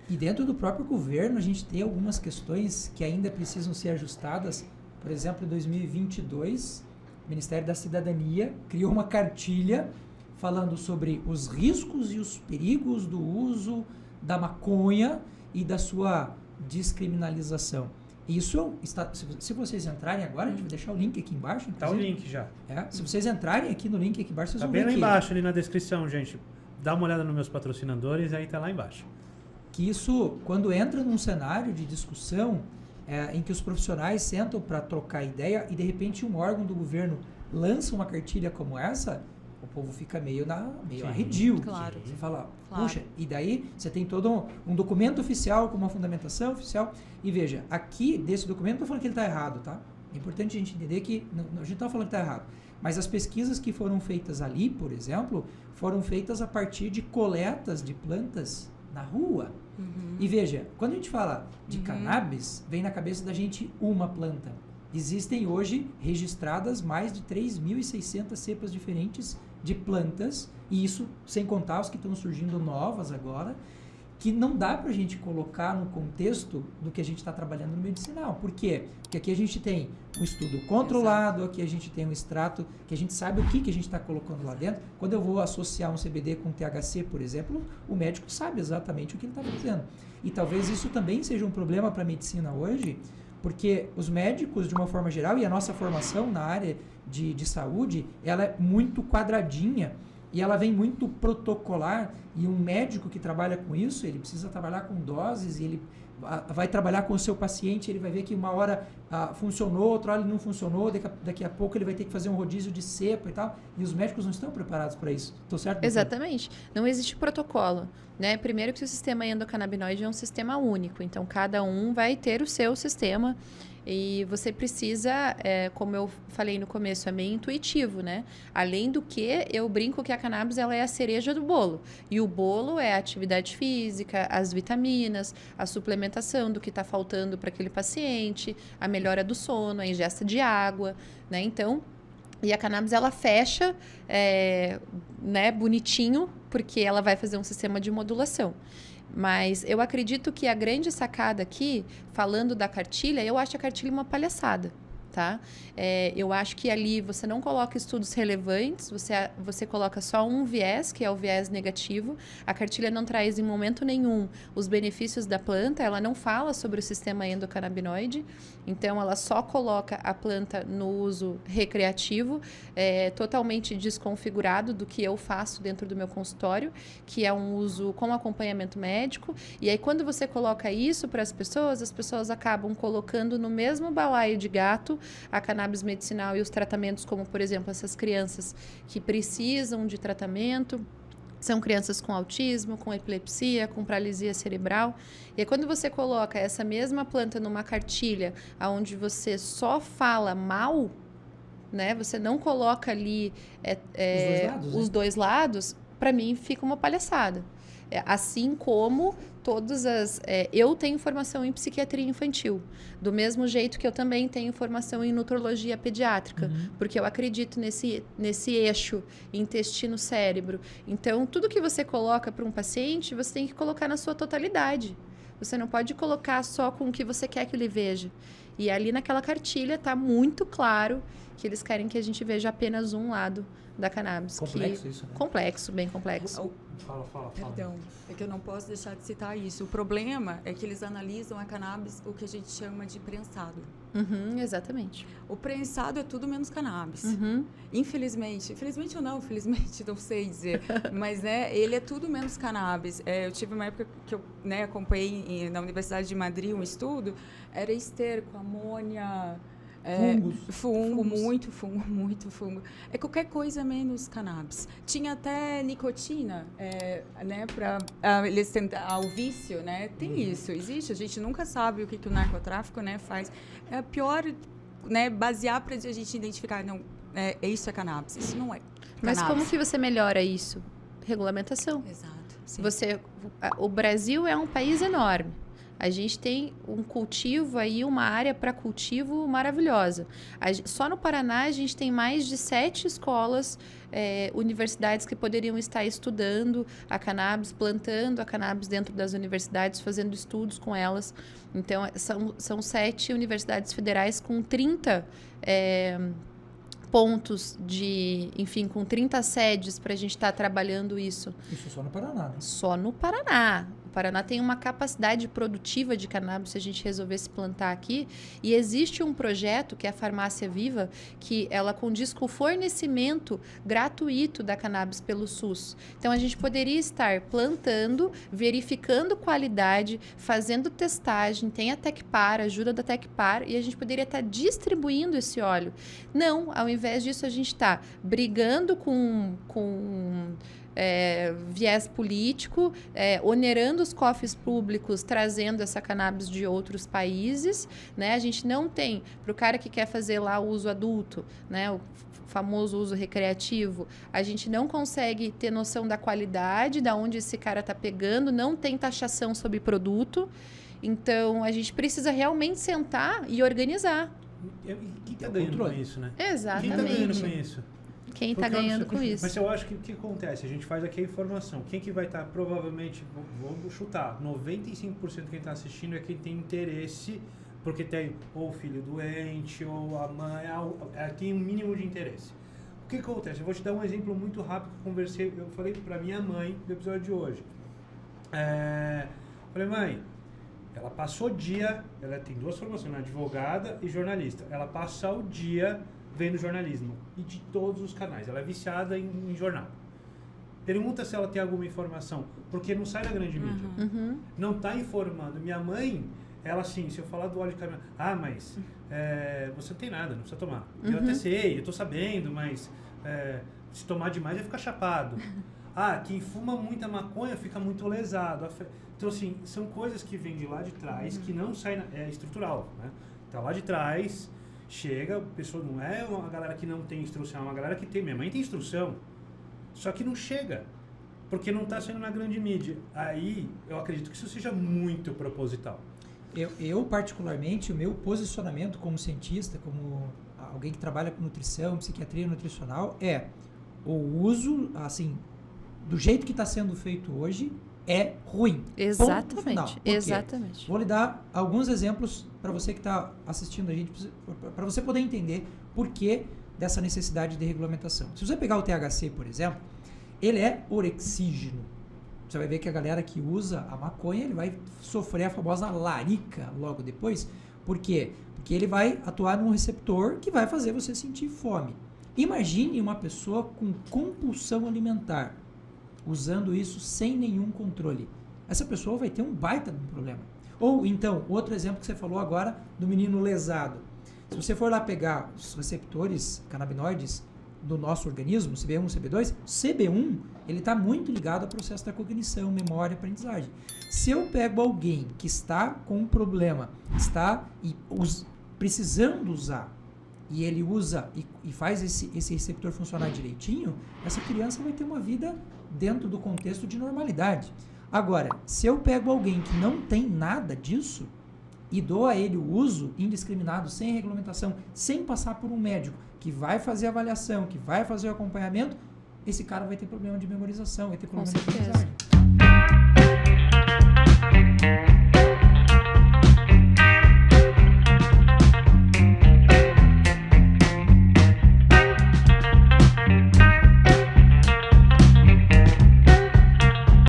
E dentro do próprio governo, a gente tem algumas questões que ainda precisam ser ajustadas. Por exemplo, em 2022, o Ministério da Cidadania criou uma cartilha falando sobre os riscos e os perigos do uso da maconha e da sua descriminalização. Isso está, se vocês entrarem agora, a gente vai deixar o link aqui embaixo. Tá o link já. Se vocês entrarem aqui no link aqui embaixo, vocês tá vão bem ver lá que embaixo, ali na descrição, gente. Dá uma olhada nos meus patrocinadores, aí tá lá embaixo. Que isso, quando entra num cenário de discussão em que os profissionais sentam para trocar ideia e de repente um órgão do governo lança uma cartilha como essa, o povo fica meio arredio. Claro. Você fala, puxa, e daí você tem todo um documento oficial com uma fundamentação oficial. E veja, aqui desse documento, não estou falando que ele está errado, tá? É importante a gente entender que a gente não está falando que está errado. Mas as pesquisas que foram feitas ali, por exemplo, foram feitas a partir de coletas de plantas na rua. Uhum. E veja, quando a gente fala de cannabis, vem na cabeça da gente uma planta. Existem hoje registradas mais de 3.600 cepas diferentes de plantas, e isso sem contar os que estão surgindo novas agora, que não dá para a gente colocar no contexto do que a gente está trabalhando no medicinal. Por quê? Porque aqui a gente tem um estudo controlado, aqui a gente tem um extrato que a gente sabe o que a gente está colocando lá dentro. Quando eu vou associar um CBD com THC, por exemplo, o médico sabe exatamente o que ele está fazendo. E talvez isso também seja um problema para a medicina hoje, porque os médicos, de uma forma geral, e a nossa formação na área de saúde, ela é muito quadradinha e ela vem muito protocolar, e um médico que trabalha com isso, ele precisa trabalhar com doses, e ele vai trabalhar com o seu paciente, ele vai ver que uma hora funcionou, outra hora ele não funcionou, daqui a pouco ele vai ter que fazer um rodízio de cepa e tal, e os médicos não estão preparados para isso. Estou certo? Exatamente. Não existe protocolo, né? Primeiro que o sistema endocannabinoide é um sistema único, então cada um vai ter o seu sistema. E você precisa, como eu falei no começo, é meio intuitivo, né? Além do que, eu brinco que a cannabis ela é a cereja do bolo. E o bolo é a atividade física, as vitaminas, a suplementação do que está faltando para aquele paciente, a melhora do sono, a ingesta de água, né? Então, e a cannabis ela fecha, né, bonitinho, porque ela vai fazer um sistema de modulação. Mas eu acredito que a grande sacada aqui, falando da cartilha, eu acho a cartilha uma palhaçada, tá? Eu acho que ali você não coloca estudos relevantes, você coloca só um viés, que é o viés negativo. A cartilha não traz em momento nenhum os benefícios da planta, ela não fala sobre o sistema endocannabinoide, então ela só coloca a planta no uso recreativo, totalmente desconfigurado do que eu faço dentro do meu consultório, que é um uso com acompanhamento médico. E aí quando você coloca isso para as pessoas acabam colocando no mesmo balaio de gato a cannabis medicinal e os tratamentos, como, por exemplo, essas crianças que precisam de tratamento. São crianças com autismo, com epilepsia, com paralisia cerebral. E aí, quando você coloca essa mesma planta numa cartilha onde você só fala mal, né? Você não coloca ali os dois lados, para mim fica uma palhaçada. Assim como todas as... eu tenho formação em psiquiatria infantil, do mesmo jeito que eu também tenho formação em nutrologia pediátrica, porque eu acredito nesse eixo intestino-cérebro. Então, tudo que você coloca para um paciente, você tem que colocar na sua totalidade. Você não pode colocar só com o que você quer que ele veja. E ali naquela cartilha está muito claro que eles querem que a gente veja apenas um lado da cannabis. Complexo isso, né? Complexo, bem complexo. Fala. Perdão, é que eu não posso deixar de citar isso. O problema é que eles analisam a cannabis, o que a gente chama de prensado. Exatamente. O prensado é tudo menos cannabis. Infelizmente ou não, felizmente, não sei dizer, mas ele é tudo menos cannabis. Eu tive uma época que eu acompanhei na Universidade de Madrid um estudo, era esterco, amônia... muito fungo. É qualquer coisa menos cannabis. Tinha até nicotina, né, para eles tentar o vício, né? Tem isso, existe. A gente nunca sabe o que o narcotráfico, né, faz. É pior, né, basear para a gente identificar, não, isso é cannabis, isso não é cannabis. Mas como que você melhora isso? Regulamentação. Exato. Sim. O Brasil é um país enorme. A gente tem um cultivo aí, uma área para cultivo maravilhosa. Só no Paraná a gente tem mais de 7 escolas, universidades que poderiam estar estudando a cannabis, plantando a cannabis dentro das universidades, fazendo estudos com elas. Então, são 7 universidades federais com 30 pontos enfim, com 30 sedes para a gente estar trabalhando isso. Isso só no Paraná, né? Só no Paraná. O Paraná tem uma capacidade produtiva de cannabis se a gente resolvesse plantar aqui. E existe um projeto, que é a Farmácia Viva, que ela condiz com o fornecimento gratuito da cannabis pelo SUS. Então, a gente poderia estar plantando, verificando qualidade, fazendo testagem, tem a Tecpar, ajuda da Tecpar, e a gente poderia estar distribuindo esse óleo. Não, ao invés disso, a gente está brigando com viés político, onerando os cofres públicos, trazendo essa cannabis de outros países, né? A gente não tem, para o cara que quer fazer lá o uso adulto, né? O famoso uso recreativo, a gente não consegue ter noção da qualidade, da onde esse cara está pegando, não tem taxação sobre produto, então a gente precisa realmente sentar e organizar. E quem está ganhando com isso, né? Exatamente. Quem está ganhando com isso? Quem está ganhando com isso? Mas eu acho que o que acontece? A gente faz aqui a informação. Quem que vai estar, provavelmente, vou chutar, 95% de quem está assistindo é quem tem interesse, porque tem ou o filho doente, ou a mãe, tem um mínimo de interesse. O que acontece? Eu vou te dar um exemplo muito rápido que eu falei para minha mãe no episódio de hoje. Falei, mãe, ela passou o dia, ela tem 2 formações, advogada e jornalista. Ela passa o dia vendo jornalismo e de todos os canais. Ela é viciada em jornal. Pergunta se ela tem alguma informação, porque não sai na grande mídia. Uhum. Não está informando. Minha mãe, ela assim, se eu falar do óleo de caminhão, mas você não tem nada, não precisa tomar. Eu até sei, eu estou sabendo, mas se tomar demais vai ficar chapado. Quem fuma muita maconha fica muito lesado. Então, assim, são coisas que vêm de lá de trás, que não saem, é estrutural, né? Tá lá de trás, chega, a pessoa não é uma galera que não tem instrução, é uma galera que tem. Minha mãe tem instrução, só que não chega, porque não está saindo na grande mídia. Aí, eu acredito que isso seja muito proposital. Eu, particularmente, o meu posicionamento como cientista, como alguém que trabalha com nutrição, psiquiatria nutricional, o uso, assim, do jeito que está sendo feito hoje, é ruim. Exatamente, exatamente. Vou lhe dar alguns exemplos para você que está assistindo a gente, para você poder entender por que dessa necessidade de regulamentação. Se você pegar o THC, por exemplo, ele é orexígeno. Você vai ver que a galera que usa a maconha, ele vai sofrer a famosa larica logo depois. Por quê? Porque ele vai atuar num receptor que vai fazer você sentir fome. Imagine uma pessoa com compulsão alimentar, usando isso sem nenhum controle. Essa pessoa vai ter um baita de um problema. Ou então, outro exemplo que você falou agora do menino lesado. Se você for lá pegar os receptores canabinoides do nosso organismo, CB1, CB2, CB1, ele está muito ligado ao processo da cognição, memória, aprendizagem. Se eu pego alguém que está com um problema, está precisando usar, e ele usa e faz esse receptor funcionar direitinho, essa criança vai ter uma vida dentro do contexto de normalidade. Agora, se eu pego alguém que não tem nada disso e dou a ele o uso indiscriminado, sem regulamentação, sem passar por um médico que vai fazer a avaliação, que vai fazer o acompanhamento, esse cara vai ter problema de memorização, vai ter problema de aprendizagem.